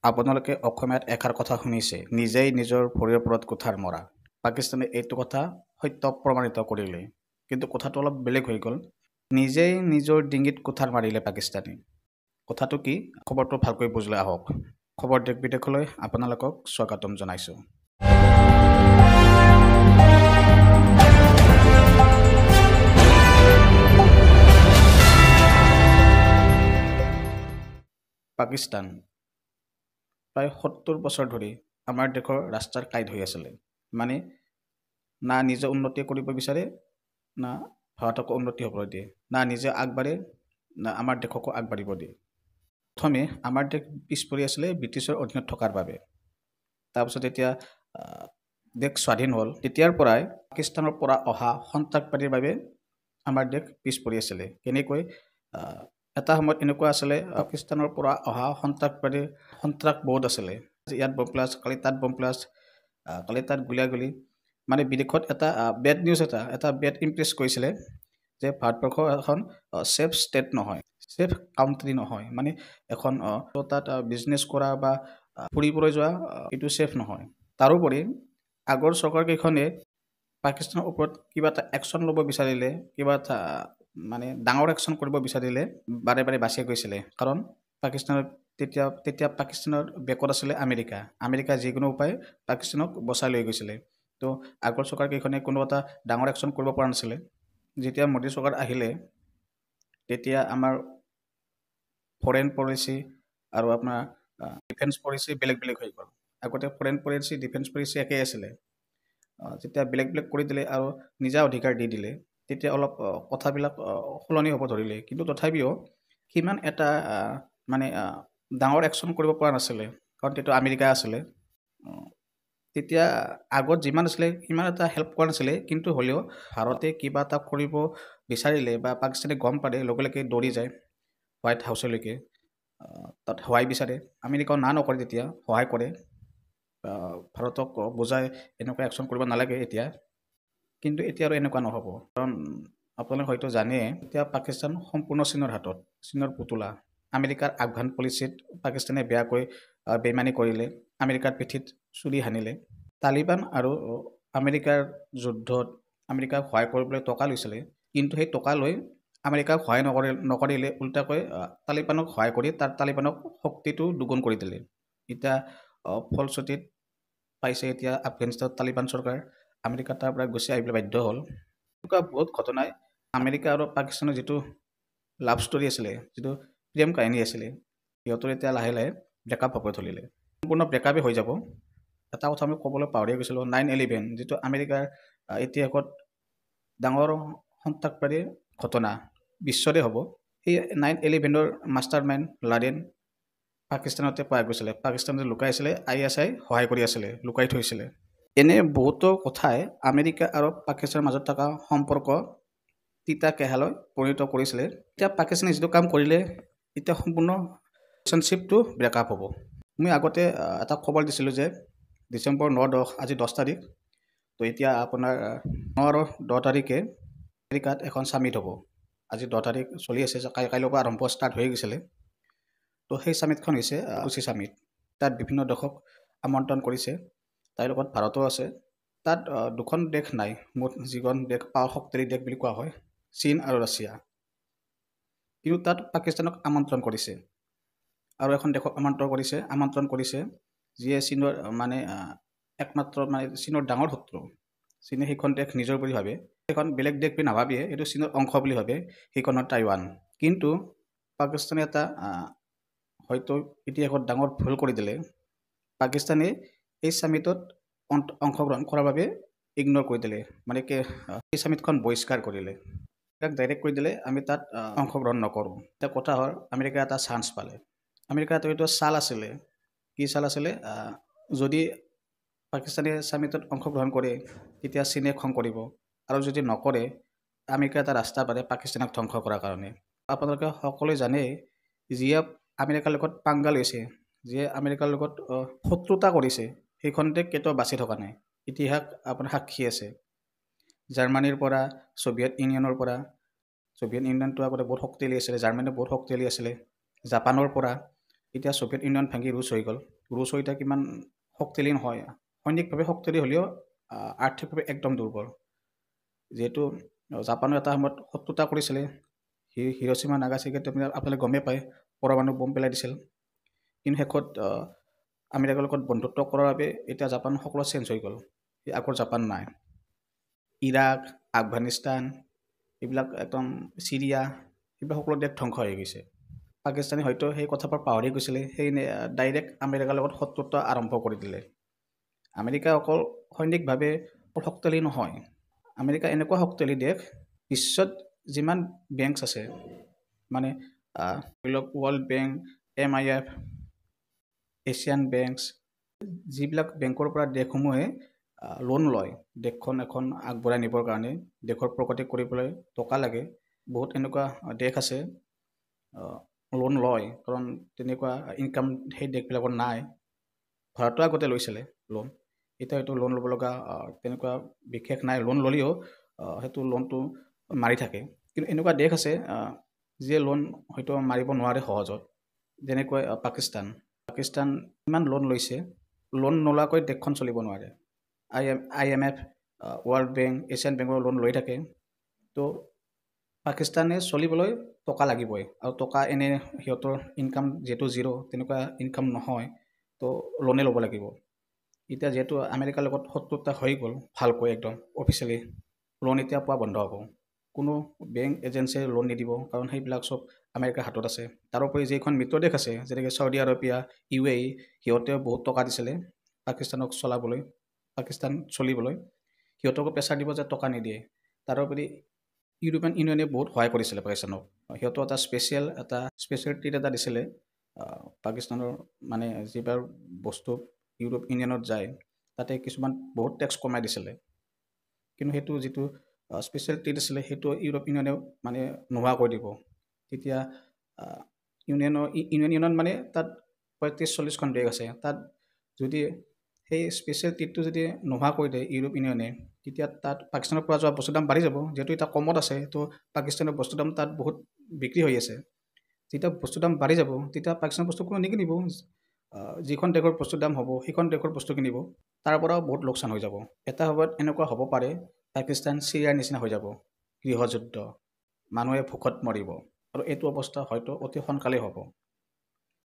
আপোনালোকে অসমীয়াত এষাৰ কথা শুনিছে, নিজেই নিজৰ ভৰিৰ ওপৰত কুঠাৰ মৰা। পাকিস্তানে এইটো কথা সত্য প্ৰমাণিত কৰিলে, কিন্তু কথাটো অলপ বেলেগ হৈ গ'ল। নিজেই নিজৰ ডিঙিত কুঠাৰ মাৰিলে পাকিস্তানে। কথাটো কি, খবৰটো ভালকৈ বুজিলে আহক। খবৰ দেশ বিদেশলৈ আপোনালোকক স্বাগতম জনাইছোঁ। পাকিস্তান প্ৰায় ৭০ বছৰ ধৰি আমাৰ দেশৰ ৰাস্তাৰ কাইদ হৈ আছিলে। মানে না নিজে উন্নতি কৰিব বিচাৰে, না ভাৰতকো উন্নতি হ'বলৈ দিয়ে, না নিজে আগবাঢ়ে, না আমাৰ দেশকো আগবাঢ়িব দিয়ে। প্ৰথমে আমাৰ দেশ পিছ পৰি আছিলে ব্ৰিটিছৰ অধীনত থকাৰ বাবে। তাৰপিছত যেতিয়া দেশ স্বাধীন হ'ল, তেতিয়াৰ পৰাই পাকিস্তানৰ পৰা অহা সন্ত্ৰাসবাদীৰ বাবে আমাৰ দেশ পিছ পৰি আছিলে। কেনেকৈ এটা সময়ত এনেকুৱা আছিলে, পাকিস্তানৰ পৰা অহা সন্ত্ৰাস বহুত আছিলে। ইয়াত বম ব্লাষ্ট, কালি তাত বম ব্লাষ্ট, কালি তাত গুলীয়াগুলি। মানে বিদেশত এটা বেড নিউজ, এটা বেড ইমপ্ৰেছ কৰিছিলে যে ভাৰতবৰ্ষ এখন ছেফ ষ্টেট নহয়, ছেফ কাউণ্ট্ৰি নহয়। মানে এখন তাত বিজনেছ কৰা বা ফুৰিবলৈ যোৱা এইটো ছেফ নহয়। তাৰোপৰি আগৰ চৰকাৰকেইখনে পাকিস্তানৰ ওপৰত কিবা এটা একশ্যন ল'ব বিচাৰিলে, কিবা এটা মানে ডাঙৰ একশ্যন কৰিব বিচাৰিলে বাৰে বাৰে বাছি গৈছিলে। কাৰণ পাকিস্তানৰ তেতিয়া পাকিস্তানৰ বেকত আছিলে আমেৰিকা যিকোনো উপায় পাকিস্তানক বচাই লৈ গৈছিলে। তো আগৰ চৰকাৰকেইখনে কোনো এটা ডাঙৰ একশ্যন কৰিব পৰা নাছিলে। যেতিয়া মোদী চৰকাৰ আহিলে, তেতিয়া আমাৰ ফৰেইন পলিচি আৰু আপোনাৰ ডিফেন্স পলিচি বেলেগ বেলেগ হৈ গ'ল। আগতে ফৰেইন পলিচি, ডিফেন্স পলিচি একেই আছিলে। যেতিয়া বেলেগ বেলেগ কৰি দিলে আৰু নিজা অধিকাৰ দি দিলে, তেতিয়া অলপ কথাবিলাক সলনি হ'ব ধৰিলে। কিন্তু তথাপিও সিমান এটা মানে ডাঙৰ একশ্যন কৰিব পৰা নাছিলে, কাৰণ তেতিয়া আমেৰিকা আছিলে। তেতিয়া আগত যিমান আছিলে সিমান এটা হেল্প কৰা নাছিলে, কিন্তু হ'লেও ভাৰতে কিবা এটা কৰিব বিচাৰিলে বা পাকিস্তানে গম পালে লগে লগে দৌৰি যায় হোৱাইট হাউচলৈকে, তাত সহায় বিচাৰে। আমেৰিকাও না নকৰে, তেতিয়া সহায় কৰে। ভাৰতক বুজাই এনেকুৱা একশ্যন কৰিব নালাগে এতিয়া। কিন্তু এতিয়া আৰু এনেকুৱা নহ'ব, কাৰণ আপোনালোকে হয়তো জানে, এতিয়া পাকিস্তান সম্পূৰ্ণ চীনৰ হাতত, চীনৰ পুতলা। আমেৰিকাৰ আফগান পলিচিত পাকিস্তানে বেয়াকৈ বেইমানি কৰিলে, আমেৰিকাৰ পিঠিত চুৰি সানিলে। তালিবান আৰু আমেৰিকাৰ যুদ্ধত আমেৰিকাক সহায় কৰিবলৈ টকা লৈছিলে, কিন্তু সেই টকা লৈ আমেৰিকাক সহায় নকৰিলে, উল্টাকৈ তালিবানক সহায় কৰি তালিবানক শক্তিটো দুগুণ কৰি দিলে। এতিয়া ফলশ্ৰুতিত পাইছে এতিয়া আফগানিস্তানত তালিবান চৰকাৰ, আমেৰিকা তাৰ পৰা গুচি আহিবলৈ বাধ্য হ'ল। এনেকুৱা বহুত ঘটনাই আমেৰিকা আৰু পাকিস্তানৰ যিটো লাভ ষ্টৰী আছিলে, যিটো প্ৰেম কাহিনী আছিলে, সিহঁতৰ এতিয়া লাহে লাহে ব্ৰেকআপ হ'ব ধৰিলে। সম্পূৰ্ণ ব্ৰেকআপেই হৈ যাব। এটা কথা আমি ক'বলৈ পাহৰিয়ে গৈছিলোঁ, 9/11 যিটো আমেৰিকাৰ ইতিহাসত ডাঙৰ সন্ত্ৰাসবাদী ঘটনা বিশ্বৰে হ'ব। সেই 9/11 মাষ্টাৰ মাইণ্ড লাডেন পাকিস্তানতে পোৱা গৈছিলে। পাকিস্তানতে লুকাই আছিলে, ISI সহায় কৰি আছিলে, লুকাই থৈছিলে। এনে বহুতো কথাই আমেৰিকা আৰু পাকিস্তানৰ মাজত থকা সম্পৰ্ক তিতা কেহালৈ পৰিণত কৰিছিলে। এতিয়া পাকিস্তানে যিটো কাম কৰিলে, এতিয়া সম্পূৰ্ণ ৰিলেশ্যনশ্বিপটো ব্ৰেকআপ হ'ব। মই আগতে এটা খবৰ দিছিলোঁ যে ডিচেম্বৰ 9-10, আজি 10 তাৰিখ। তো এতিয়া আপোনাৰ 9 আৰু 10 তাৰিখে আমেৰিকাত এখন ছামিট হ'ব। আজি 10 তাৰিখ চলি আছে, কাইলৈৰ পৰা আৰম্ভ ষ্টাৰ্ট হৈ গৈছিলে। তো সেই ছামিটখন হৈছে ৰুচি ছামিট। তাত বিভিন্ন দেশক আমন্ত্ৰণ কৰিছে, তাৰ লগত ভাৰতো আছে। তাত দুখন দেশ নাই, মুঠ যিখন দেশ শক্তিশালী দেশ বুলি কোৱা হয়, চীন আৰু ৰাছিয়া। কিন্তু তাত পাকিস্তানক আমন্ত্ৰণ কৰিছে, আৰু এখন দেশক আমন্ত্ৰণ কৰিছে যিয়ে চীনৰ মানে একমাত্ৰ মানে চীনৰ ডাঙৰ শত্ৰু। চীনে সেইখন দেশ নিজৰ বুলি ভাবে, সেইখন বেলেগ দেশ বুলি নাভাবিয়ে, এইটো চীনৰ অংশ বুলি ভাবে, সেইখন হ'ল টাইৱান। কিন্তু পাকিস্তানে এটা হয়তো ইতিহাসত ডাঙৰ ভুল কৰি দিলে। পাকিস্তানে এই ছামিটত অংশগ্ৰহণ কৰাৰ বাবে ইগন'ৰ কৰি দিলে, মানে কি এই ছামিটখন বহিষ্কাৰ কৰিলে। তাক ডাইৰেক্ট কৈ দিলে আমি তাত অংশগ্ৰহণ নকৰোঁ। এতিয়া কথা হ'ল আমেৰিকাই এটা চান্স পালে। আমেৰিকাৰ এইটো চাল আছিলে, কি চাল আছিলে, যদি পাকিস্তানে ছামিটত অংশগ্ৰহণ কৰে তেতিয়া চীনে খং কৰিব, আৰু যদি নকৰে আমেৰিকাই এটা ৰাস্তা পাৰে পাকিস্তানক ধ্বংস কৰাৰ কাৰণে। আপোনালোকে সকলোৱে জানে, যিয়ে আমেৰিকাৰ লগত পাংগা লৈছে, যিয়ে আমেৰিকাৰ লগত শত্ৰুতা কৰিছে, সেইখন দেশ কেতিয়াও বাচি থকা নাই। ইতিহাস আপোনাৰ সাক্ষী আছে। জাৰ্মানীৰ পৰা, ছোভিয়েট ইউনিয়নৰ পৰা, ছোভিয়েট ইউনিয়নটো আগতে বহুত শক্তিশালী আছিলে, জাৰ্মানী বহুত শক্তিশালী আছিলে, জাপানৰ পৰা এতিয়া ছোভিয়েট ইউনিয়ন ভাঙি ৰুছ হৈ গ'ল। ৰুছ হৈ এতিয়া কিমান শক্তিশালী নহয়, সৈনিকভাৱে শক্তিশালী হ'লেও আৰ্থিকভাৱে একদম দুৰ্বল। যিহেতু জাপানৰ এটা সময়ত শত্ৰুতা কৰিছিলে, হিৰোশ্বিমা নাগাচাকিত আপোনালোকে গমেই পায়, পৰমাণু বম পেলাই দিছিল। কিন্তু শেষত আমেৰিকাৰ লগত বন্ধুত্ব কৰাৰ বাবে এতিয়া জাপান সকলো চেঞ্জ হৈ গ'ল, আগৰ জাপান নাই। ইৰাক, আফগানিস্তান, এইবিলাক একদম চিৰিয়া, এইবিলাক সকলো দেশ ধ্বংস হৈ গৈছে। পাকিস্তানে হয়তো সেই কথাবোৰ পাহৰি গৈছিলে, সেই ডাইৰেক্ট আমেৰিকাৰ লগত শত্ৰুতা আৰম্ভ কৰি দিলে। আমেৰিকা অকল সৈনিকভাৱে শক্তিশালী নহয়, আমেৰিকা এনেকুৱা শক্তিশালী দেশ, বিশ্বত যিমান বেংক আছে, মানে ধৰি লওক world bank, MIF, Asian banks, যিবিলাক বেংকৰ পৰা দেশসমূহে লোন লয় দেশখন এখন আগবঢ়াই নিবৰ কাৰণে, দেশৰ প্ৰগতি কৰিবলৈ টকা লাগে। বহুত এনেকুৱা দেশ আছে লোন লয়, কাৰণ তেনেকুৱা ইনকাম সেই দেশবিলাকৰ নাই। ভাৰতো আগতে লৈছিলে লোন, এতিয়া হয়তো লোন ল'ব লগা তেনেকুৱা বিশেষ নাই, লোন ল'লেও সেইটো লোনটো মাৰি থাকে। কিন্তু এনেকুৱা দেশ আছে যিয়ে লোন হয়তো মাৰিব নোৱাৰে সহজত, যেনেকৈ পাকিস্তান ইমান লোন লৈছে, লোন নোলোৱাকৈ দেশখন চলিব নোৱাৰে। IMF, ৱৰ্ল্ড বেংক, এছিয়ান বেংকৰ লোন লৈ থাকে। তো পাকিস্তানে চলিবলৈ টকা লাগিবই, আৰু টকা এনে সিহঁতৰ ইনকাম যিহেতু জিৰ', তেনেকুৱা ইনকাম নহয়, তো লোনে ল'ব লাগিব। এতিয়া যিহেতু আমেৰিকাৰ লগত শত্ৰুতা হৈ গ'ল ভালকৈ একদম অফিচিয়েলি, লোন এতিয়া পোৱা বন্ধ হ'ব। কোনো বেংক এজেঞ্চিয়ে লোন নিদিব, কাৰণ সেইবিলাক চব আমেৰিকাৰ হাতত আছে। তাৰোপৰি যিখন মিত্ৰ দেশ আছে, যেনেকৈ চৌদি আৰবিয়া, UAE, সিহঁতেও বহুত টকা দিছিলে পাকিস্তানক চলিবলৈ, সিহঁতকো প্ৰেছাৰ দিব যে টকা নিদিয়ে। তাৰোপৰি ইউৰোপিয়ান ইউনিয়নে বহুত সহায় কৰিছিলে পাকিস্তানক, সিহঁতক এটা স্পেচিয়েল ট্ৰিট এটা দিছিলে। পাকিস্তানৰ মানে যিবাৰ বস্তু ইউৰোপ ইউনিয়নত যায়, তাতে কিছুমান বহুত টেক্স কমাই দিছিলে। কিন্তু সেইটো যিটো স্পেচিয়েল ট্ৰিট আছিলে, সেইটো ইউৰোপ ইউনিয়নেও মানে নোহোৱা কৰি দিব। তেতিয়া ইউনিয়ন মানে তাত 35-40খন দেশ আছে, তাত যদি সেই স্পেচিয়েল ট্ৰিটটো যদি নোহোৱা কৰি দিয়ে ইউৰোপ ইউনিয়নে, তেতিয়া তাত পাকিস্তানৰ পৰা যোৱা বস্তুৰ দাম বাঢ়ি যাব। যিহেতু এতিয়া কমত আছে, তো পাকিস্তানৰ বস্তুৰ দাম তাত বহুত বিক্ৰী হৈ আছে। যেতিয়া বস্তুৰ দাম বাঢ়ি যাব, তেতিয়া পাকিস্তানৰ বস্তু কোনো নিকিনিব। যিখন দেশৰ বস্তুৰ দাম হ'ব, সেইখন দেশৰ বস্তু কিনিব, তাৰ পৰাও বহুত লোকচান হৈ যাব। এটা সময়ত এনেকুৱা হ'ব পাৰে, পাকিস্তান চিৰিয়াৰ নিচিনা হৈ যাব, গৃহযুদ্ধ, মানুহে ভোকত মৰিব, আৰু এইটো অৱস্থা হয়তো অতি সোনকালেই হ'ব।